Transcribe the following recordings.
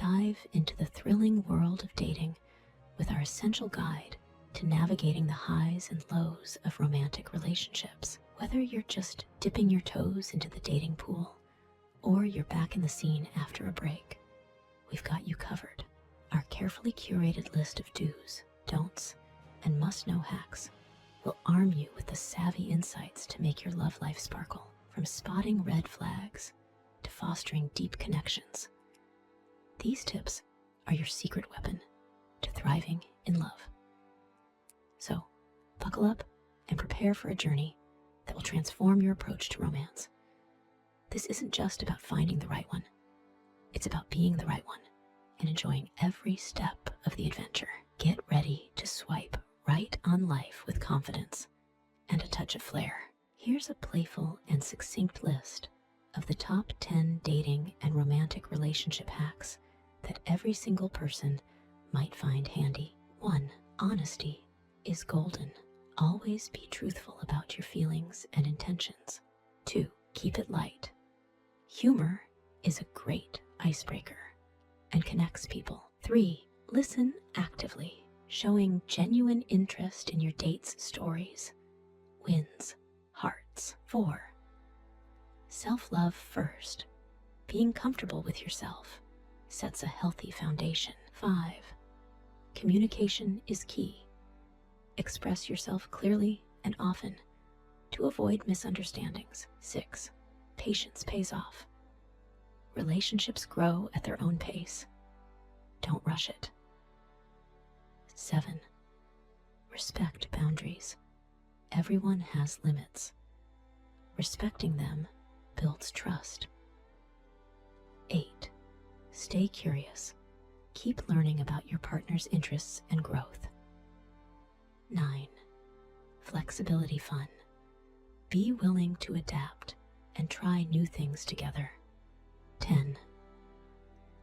dive into the thrilling world of dating with our essential guide to navigating the highs and lows of romantic relationships. Whether you're just dipping your toes into the dating pool or you're back in the scene after a break, we've got you covered. Our carefully curated list of do's, don'ts, and must-know hacks will arm you with the savvy insights to make your love life sparkle. From spotting red flags to fostering deep connections, these tips are your secret weapon to thriving in love. So, buckle up and prepare for a journey that will transform your approach to romance. This isn't just about finding the right one. It's about being the right one and enjoying every step of the adventure. Get ready to swipe right on life with confidence and a touch of flair. Here's a playful and succinct list of the top 10 dating and romantic relationship hacks that every single person might find handy. 1. Honesty is golden. Always be truthful about your feelings and intentions. 2. Keep it light. Humor is a great icebreaker and connects people. 3. Listen actively. Showing genuine interest in your date's stories wins hearts. 4. Self-love first. Being comfortable with yourself sets a healthy foundation. 5. Communication is key. Express yourself clearly and often to avoid misunderstandings. 6. Patience pays off. Relationships grow at their own pace. Don't rush it. 7. Respect boundaries. Everyone has limits. Respecting them builds trust. 8. Stay curious. Keep learning about your partner's interests and growth. 9. Flexibility fun. Be willing to adapt and try new things together. 10.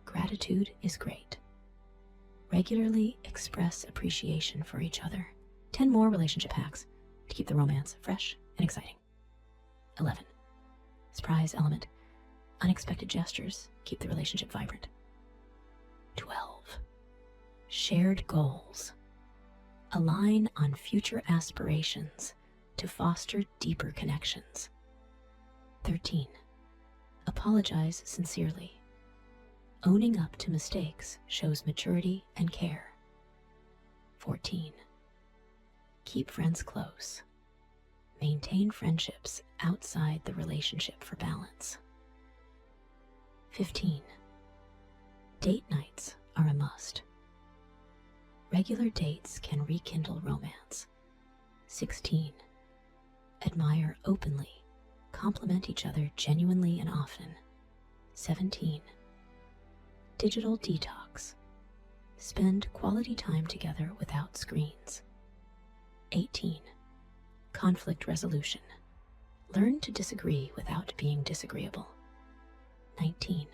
Gratitude is great. Regularly express appreciation for each other. 10 more relationship hacks to keep the romance fresh and exciting. 11. Surprise element. Unexpected gestures keep the relationship vibrant. 12. Shared goals. Align on future aspirations to foster deeper connections. 13. Apologize sincerely. Owning up to mistakes shows maturity and care. 14. Keep friends close. Maintain friendships outside the relationship for balance. 15. Date nights are a must. Regular dates can rekindle romance. 16. Admire openly. Compliment each other genuinely and often. 17. Digital detox. Spend quality time together without screens. 18. Conflict resolution. Learn to disagree without being disagreeable. 19.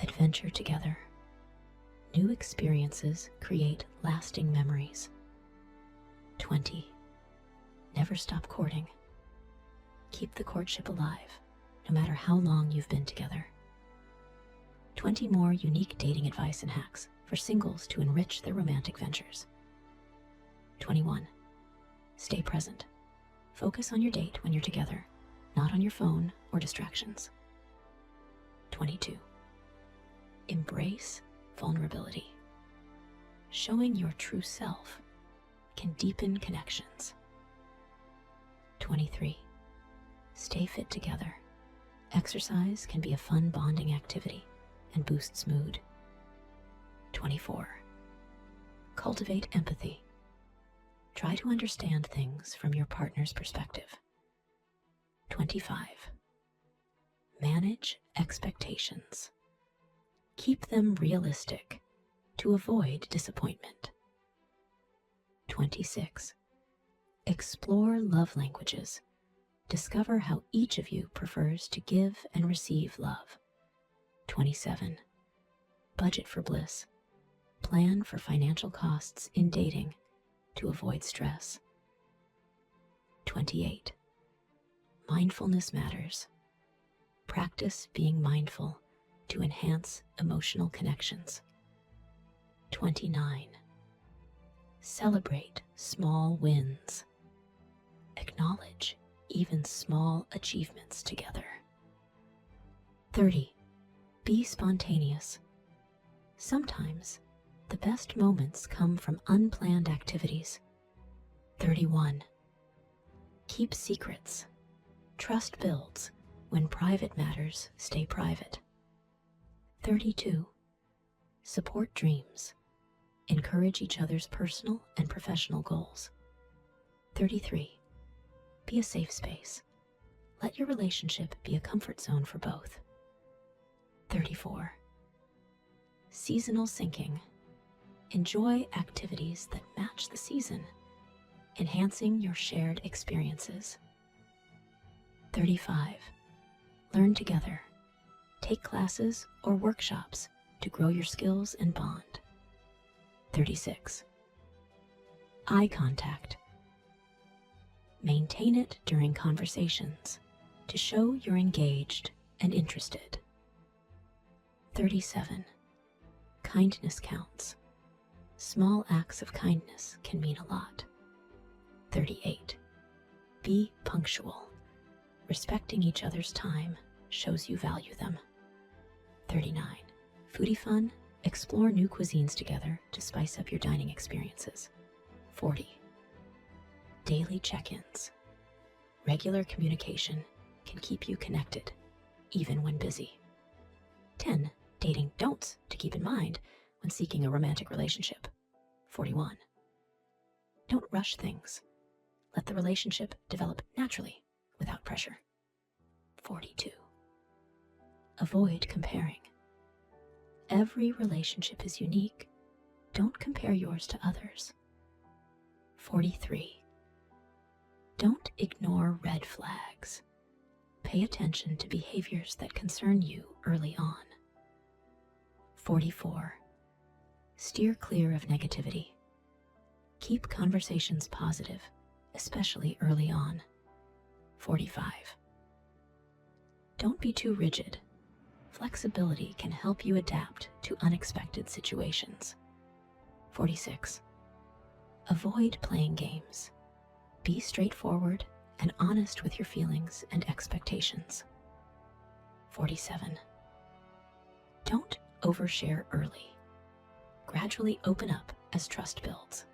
Adventure together. New experiences create lasting memories. 20. Never stop courting. Keep the courtship alive, no matter how long you've been together. 20 more unique dating advice and hacks for singles to enrich their romantic ventures. 21. Stay present. Focus on your date when you're together, not on your phone or distractions. 22. Embrace vulnerability. Showing your true self can deepen connections. 23. Stay fit together. Exercise can be a fun bonding activity and boosts mood. 24. Cultivate empathy. Try to understand things from your partner's perspective. 25. Manage expectations. Keep them realistic to avoid disappointment. 26. Explore love languages. Discover how each of you prefers to give and receive love. 27. Budget for bliss. Plan for financial costs in dating to avoid stress. 28. Mindfulness matters. Practice being mindful to enhance emotional connections. 29. Celebrate small wins. Acknowledge even small achievements together. 30. Be spontaneous. Sometimes the best moments come from unplanned activities. 31. Keep secrets. Trust builds when private matters stay private. 32. Support dreams. Encourage each other's personal and professional goals. 33. Be a safe space. Let your relationship be a comfort zone for both. 34. Seasonal syncing. Enjoy activities that match the season, enhancing your shared experiences. 35. Learn together. Take classes or workshops to grow your skills and bond. 36. Eye contact. Maintain it during conversations to show you're engaged and interested. 37. Kindness counts. Small acts of kindness can mean a lot. 38. Be punctual. Respecting each other's time shows you value them. 39. Foodie fun. Explore new cuisines together to spice up your dining experiences. 40. Daily check-ins. Regular communication can keep you connected, even when busy. 10. Dating don'ts to keep in mind when seeking a romantic relationship. 41. Don't rush things. Let the relationship develop naturally without pressure. 42. Avoid comparing. Every relationship is unique. Don't compare yours to others. 43. Don't ignore red flags. Pay attention to behaviors that concern you early on. 44. Steer clear of negativity. Keep conversations positive, especially early on. 45. Don't be too rigid. Flexibility can help you adapt to unexpected situations. 46. Avoid playing games. Be straightforward and honest with your feelings and expectations. 47. Don't overshare early. Gradually open up as trust builds.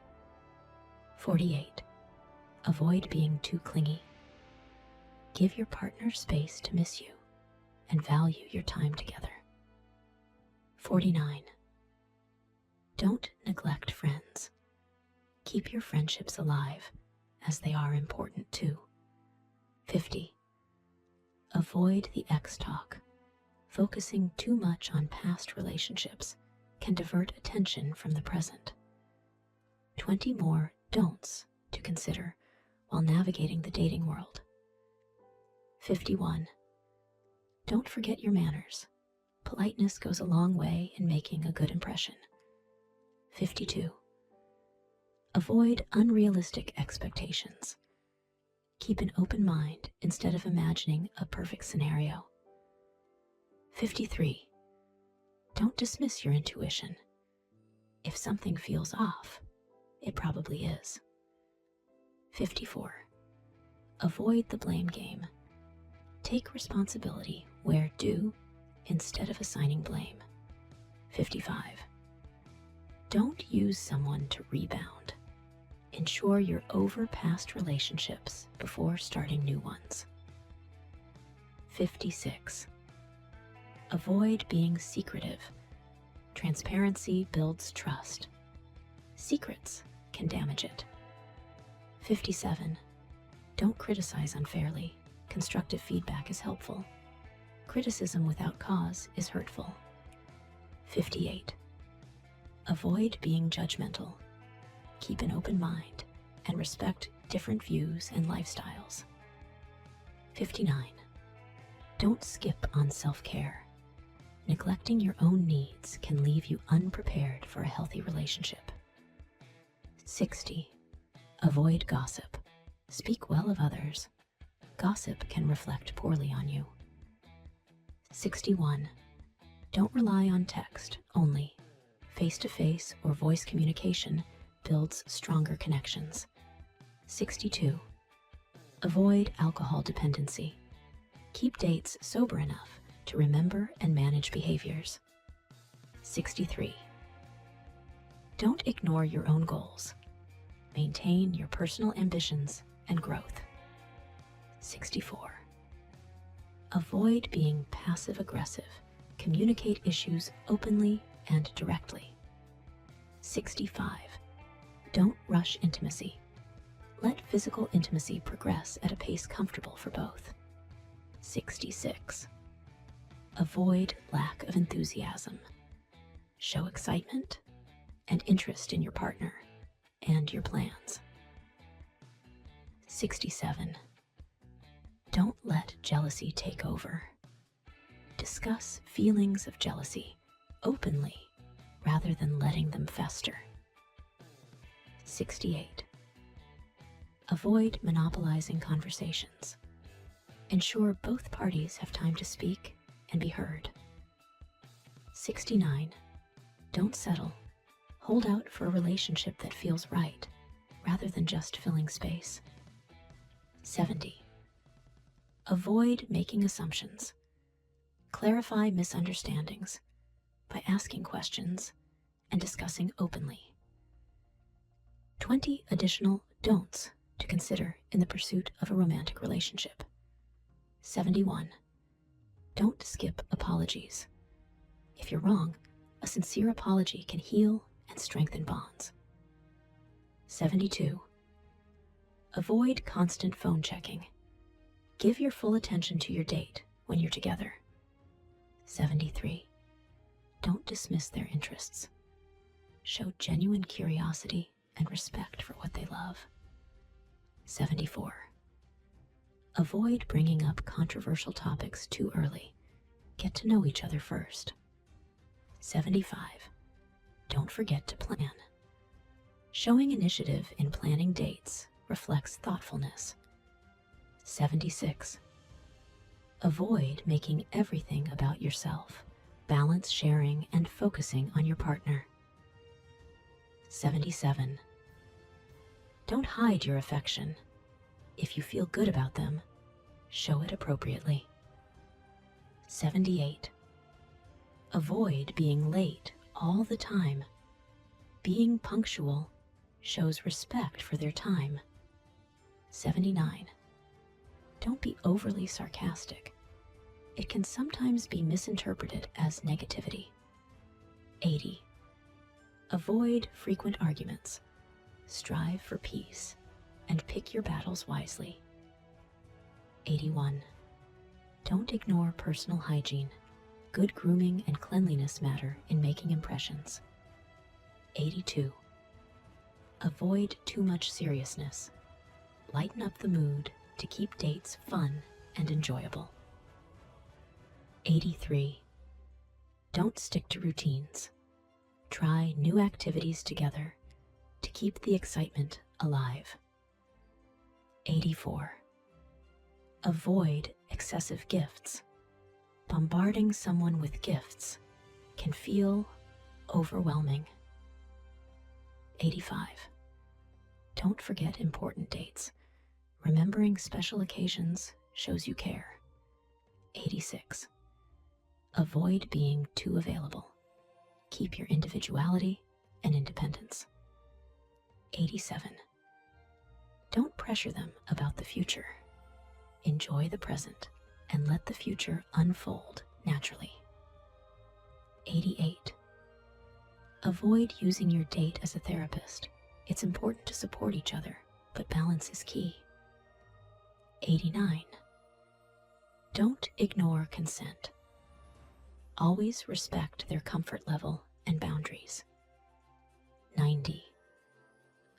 48. Avoid being too clingy. Give your partner space to miss you and value your time together. 49. Don't neglect friends. Keep your friendships alive, as they are important too. 50. Avoid the ex talk. Focusing too much on past relationships can divert attention from the present. 20 more don'ts to consider while navigating the dating world. 51. Don't forget your manners. Politeness goes a long way in making a good impression. 52. Avoid unrealistic expectations. Keep an open mind instead of imagining a perfect scenario. 53. Don't dismiss your intuition. If something feels off, it probably is. 54. Avoid the blame game. Take responsibility where due instead of assigning blame. 55. Don't use someone to rebound. Ensure you're over past relationships before starting new ones. 56. Avoid being secretive. Transparency builds trust. Secrets can damage it. 57. Don't criticize unfairly. Constructive feedback is helpful. Criticism without cause is hurtful. 58. Avoid being judgmental. Keep an open mind and respect different views and lifestyles. 59. Don't skip on self-care. Neglecting your own needs can leave you unprepared for a healthy relationship. 60. Avoid gossip. Speak well of others. Gossip can reflect poorly on you. 61. Don't rely on text only. Face-to-face or voice communication builds stronger connections. 62. Avoid alcohol dependency. Keep dates sober enough to remember and manage behaviors. 63. Don't ignore your own goals. Maintain your personal ambitions and growth. 64. Avoid being passive-aggressive. Communicate issues openly and directly. 65. Don't rush intimacy. Let physical intimacy progress at a pace comfortable for both. 66. Avoid lack of enthusiasm. Show excitement and interest in your partner and your plans. 67. Don't let jealousy take over. Discuss feelings of jealousy openly rather than letting them fester. 68. Avoid monopolizing conversations. Ensure both parties have time to speak and be heard. 69. Don't settle. Hold out for a relationship that feels right, rather than just filling space. 70. Avoid making assumptions. Clarify misunderstandings by asking questions and discussing openly. 20 additional don'ts to consider in the pursuit of a romantic relationship. 71. Don't skip apologies. If you're wrong, a sincere apology can heal and strengthen bonds. 72. Avoid constant phone checking. Give your full attention to your date when you're together. 73. Don't dismiss their interests. Show genuine curiosity and respect for what they love. 74. Avoid bringing up controversial topics too early. Get to know each other first. 75. Don't forget to plan. Showing initiative in planning dates reflects thoughtfulness. 76. Avoid making everything about yourself. Balance sharing and focusing on your partner. 77. Don't hide your affection. If you feel good about them, show it appropriately. 78. Avoid being late all the time. Being punctual shows respect for their time. 79. Don't be overly sarcastic. It can sometimes be misinterpreted as negativity. 80. Avoid frequent arguments. Strive for peace and pick your battles wisely. 81. Don't ignore personal hygiene. Good grooming and cleanliness matter in making impressions. 82. Avoid too much seriousness. Lighten up the mood to keep dates fun and enjoyable. 83. Don't stick to routines. Try new activities together to keep the excitement alive. 84. Avoid excessive gifts. Bombarding someone with gifts can feel overwhelming. 85. Don't forget important dates. Remembering special occasions shows you care. 86. Avoid being too available. Keep your individuality and independence. 87. Don't pressure them about the future. Enjoy the present and let the future unfold naturally. 88. Avoid using your date as a therapist. It's important to support each other, but balance is key. 89. Don't ignore consent. Always respect their comfort level and boundaries. 90.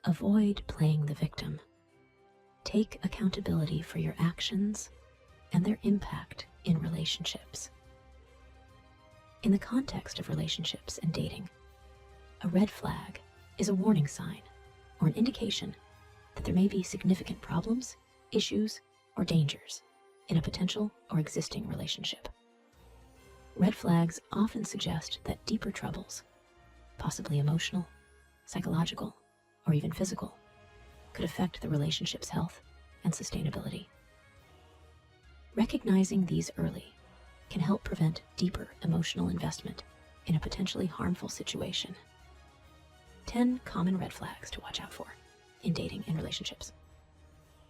Avoid playing the victim. Take accountability for your actions and their impact in relationships. In the context of relationships and dating, a red flag is a warning sign or an indication that there may be significant problems, issues, or dangers in a potential or existing relationship. Red flags often suggest that deeper troubles, possibly emotional, psychological, or even physical, could affect the relationship's health and sustainability. Recognizing these early can help prevent deeper emotional investment in a potentially harmful situation. 10 common red flags to watch out for in dating and relationships.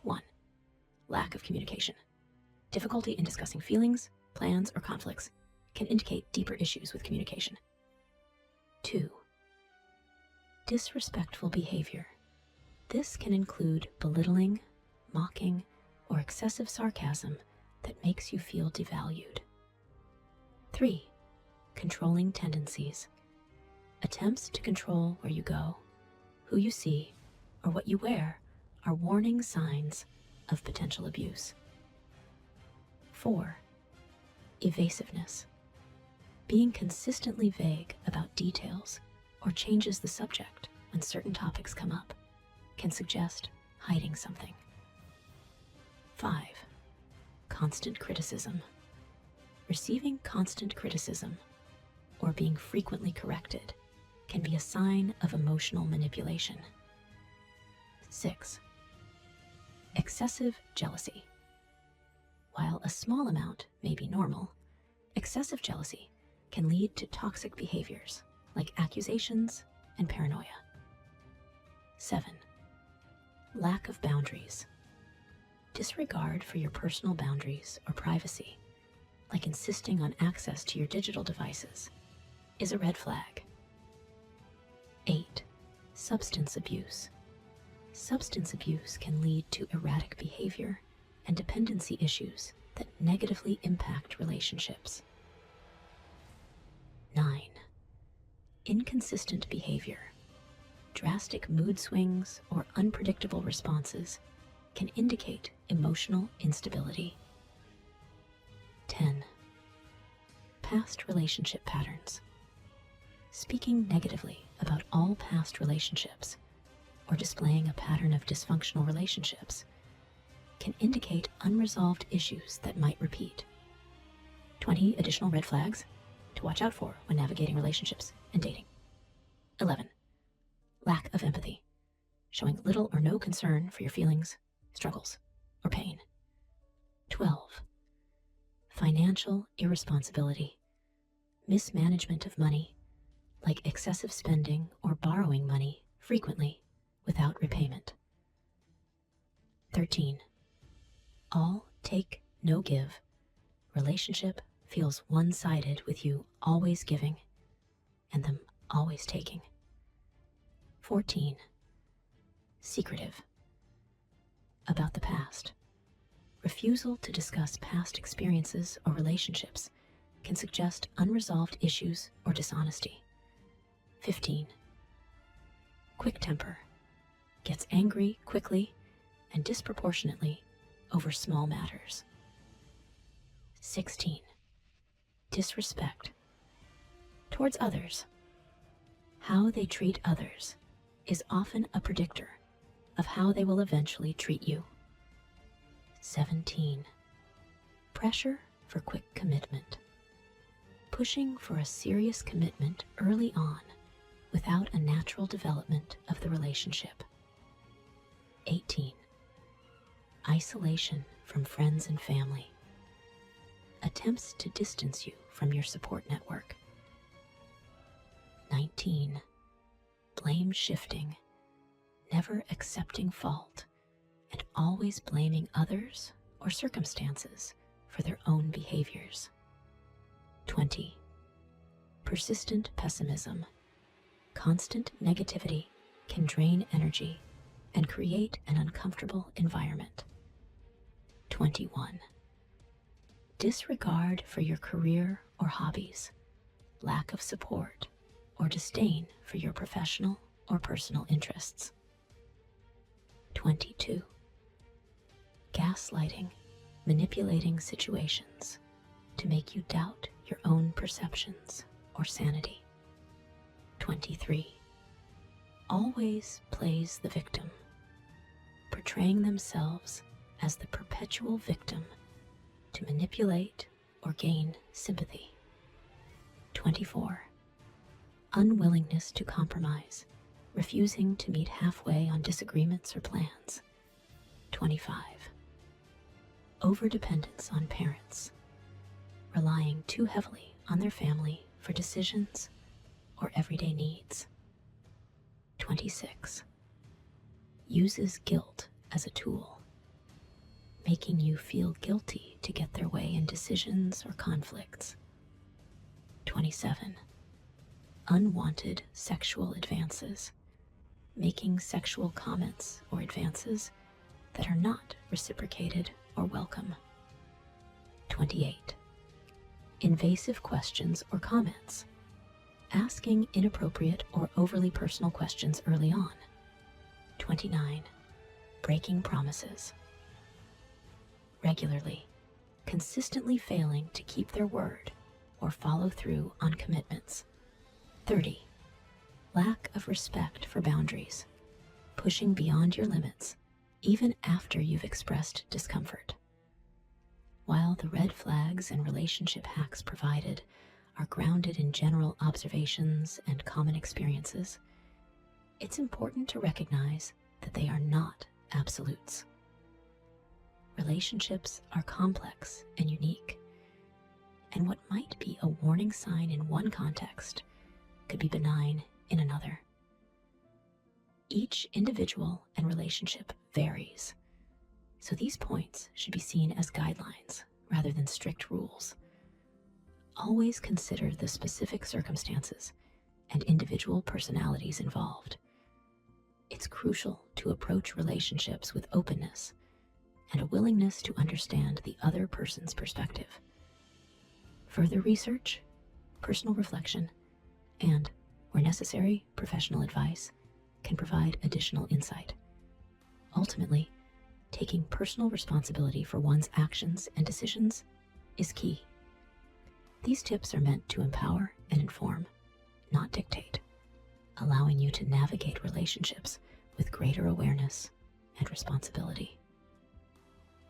1. Lack of communication. Difficulty in discussing feelings, plans, or conflicts can indicate deeper issues with communication. 2. Disrespectful behavior. This can include belittling, mocking, or excessive sarcasm that makes you feel devalued. 3. Controlling tendencies. Attempts to control where you go, who you see, or what you wear are warning signs of potential abuse. 4. Evasiveness. Being consistently vague about details or changes the subject when certain topics come up can suggest hiding something. 5. Constant criticism. Receiving constant criticism or being frequently corrected can be a sign of emotional manipulation. 6. Excessive jealousy. While a small amount may be normal, excessive jealousy can lead to toxic behaviors like accusations and paranoia. 7. Lack of boundaries. Disregard for your personal boundaries or privacy, like insisting on access to your digital devices, is a red flag. 8. Substance abuse. Substance abuse can lead to erratic behavior and dependency issues that negatively impact relationships. 9. Inconsistent behavior. Drastic mood swings or unpredictable responses can indicate emotional instability. 10. Past relationship patterns. Speaking negatively about all past relationships or displaying a pattern of dysfunctional relationships can indicate unresolved issues that might repeat. 20 additional red flags to watch out for when navigating relationships and dating. 11. Lack of empathy. Showing little or no concern for your feelings, struggles, or pain. 12. Financial irresponsibility. Mismanagement of money, like excessive spending or borrowing money frequently without repayment. 13. All take, no give. Relationship feels one-sided with you always giving and them always taking. 14. Secretive. About the past. Refusal to discuss past experiences or relationships can suggest unresolved issues or dishonesty. 15. Quick temper. Gets angry quickly and disproportionately over small matters. 16. Disrespect. Towards others. How they treat others is often a predictor of how they will eventually treat you. 17. Pressure for quick commitment. Pushing for a serious commitment early on without a natural development of the relationship. 18. Isolation from friends and family. Attempts to distance you from your support network. 19. Blame shifting. Never accepting fault and always blaming others or circumstances for their own behaviors. 20. Persistent pessimism. Constant negativity can drain energy and create an uncomfortable environment. 21. Disregard for your career or hobbies, lack of support, or disdain for your professional or personal interests. 22. Gaslighting, manipulating situations to make you doubt your own perceptions or sanity. 23. Always plays the victim, portraying themselves as the perpetual victim to manipulate or gain sympathy. 24. Unwillingness to compromise, refusing to meet halfway on disagreements or plans. 25. Overdependence on parents, relying too heavily on their family for decisions or everyday needs. 26. Uses guilt as a tool, making you feel guilty to get their way in decisions or conflicts. 27. Unwanted sexual advances, making sexual comments or advances that are not reciprocated or welcome. 28. Invasive questions or comments, asking inappropriate or overly personal questions early on. 29. Breaking promises, regularly, consistently failing to keep their word or follow through on commitments. 30. Lack of respect for boundaries, pushing beyond your limits even after you've expressed discomfort. While the red flags and relationship hacks provided are grounded in general observations and common experiences, it's important to recognize that they are not absolutes. Relationships are complex and unique, and what might be a warning sign in one context could be benign in another. Each individual and relationship varies, so these points should be seen as guidelines rather than strict rules. Always consider the specific circumstances and individual personalities involved. It's crucial to approach relationships with openness and a willingness to understand the other person's perspective. Further research, personal reflection, and, where necessary, professional advice can provide additional insight. Ultimately, taking personal responsibility for one's actions and decisions is key. These tips are meant to empower and inform, not dictate, allowing you to navigate relationships with greater awareness and responsibility.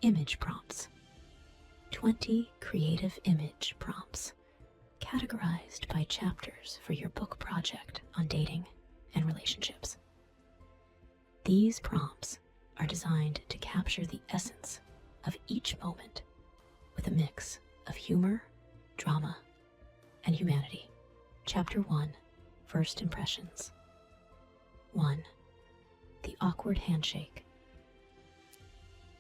Image prompts. 20 creative image prompts, categorized by chapters for your book project on dating and relationships. These prompts are designed to capture the essence of each moment with a mix of humor, drama, and humanity. Chapter 1, First Impressions. 1. The awkward handshake.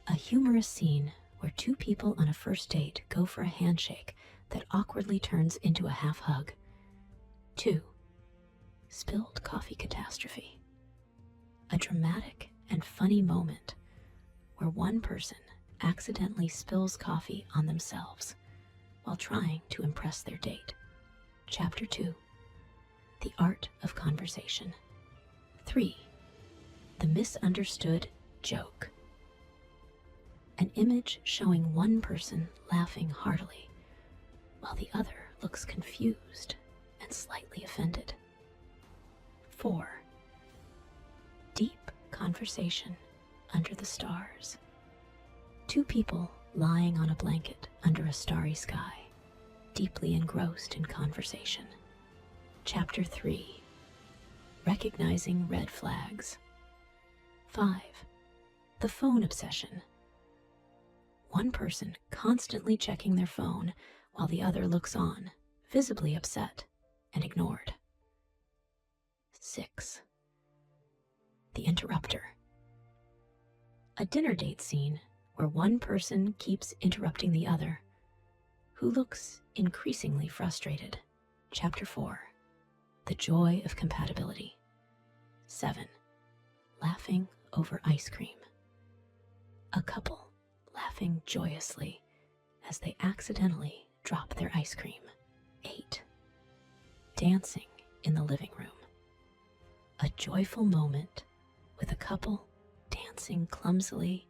A humorous scene where two people on a first date go for a handshake that awkwardly turns into a half hug. 2. Spilled coffee catastrophe. A dramatic and funny moment where one person accidentally spills coffee on themselves while trying to impress their date. Chapter 2, The Art of Conversation. 3. The misunderstood joke. An image showing one person laughing heartily while the other looks confused and slightly offended. 4. Deep conversation under the stars. Two people lying on a blanket under a starry sky, deeply engrossed in conversation. Chapter 3, Recognizing red flags. 5. The phone obsession. One person constantly checking their phone while the other looks on, visibly upset and ignored. 6. The interrupter. A dinner date scene where one person keeps interrupting the other, who looks increasingly frustrated. Chapter 4, The Joy of Compatibility. 7. Laughing over ice cream. A couple laughing joyously as they accidentally drop their ice cream. 8. Dancing in the living room. A joyful moment with a couple dancing clumsily